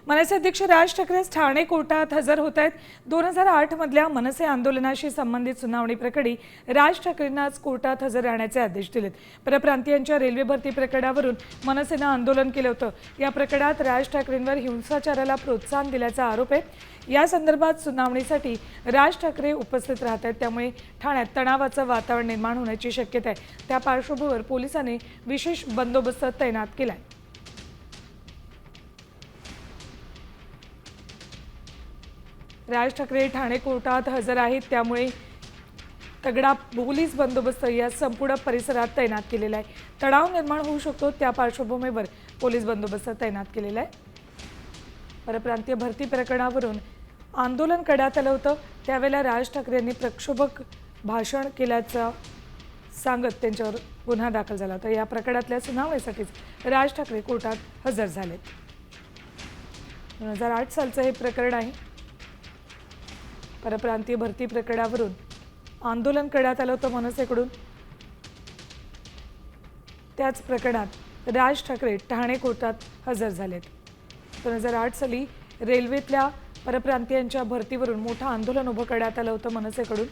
मनसे अध्यक्ष राज ठाकरे ठाणे कोर्टात हजर होत आहेत। 2008 मधल्या मनसे आंदोलनाशी संबंधित सुनावणी प्रकरणी राज ठाकरेंना आज कोर्टात हजर राहण्याचे आदेश दिलेत। परप्रांतीयांच्या रेल्वे भरती प्रकरणावरून मनसेनं आंदोलन केलं होतं। या प्रकरणात राज ठाकरेंवर हिंसाचाराला प्रोत्साहन दिल्याचा आरोप आहे। या संदर्भात सुनावणीसाठी राज ठाकरे उपस्थित राहत आहेत, त्यामुळे ठाण्यात तणावाचं वातावरण निर्माण होण्याची शक्यता आहे। त्या पार्श्वभूमीवर पोलिसांनी विशेष बंदोबस्त तैनात केलाय। राज ठाकरे ठाणे कोर्टात हजर आहेत, त्यामुळे तगडा पोलीस बंदोबस्त या संपूर्ण परिसरात तैनात केलेला आहे। तणाव निर्माण होऊ शकतो, त्या पार्श्वभूमीवर पोलीस बंदोबस्त तैनात केलेला आहे। परप्रांतीय भरती प्रकरणावरून आंदोलन करण्यात आलं होतं, त्यावेळेला राज ठाकरे यांनी प्रक्षोभक भाषण केल्याचं सांगत त्यांच्यावर गुन्हा दाखल झाला होता। या प्रकरणातल्या सुनावणीसाठीच राज ठाकरे कोर्टात हजर झालेत। 2008 सालचं हे प्रकरण आहे। परप्रांतीय भरती प्रकरणावरून आंदोलन करण्यात आलं होतं मनसेकडून। त्याच प्रकरणात राज ठाकरे ठाणे कोर्टात हजर झालेत। 2008 साली रेल्वेतल्या परप्रांतीयांच्या भरतीवरून मोठं आंदोलन उभं करण्यात आलं होतं मनसेकडून।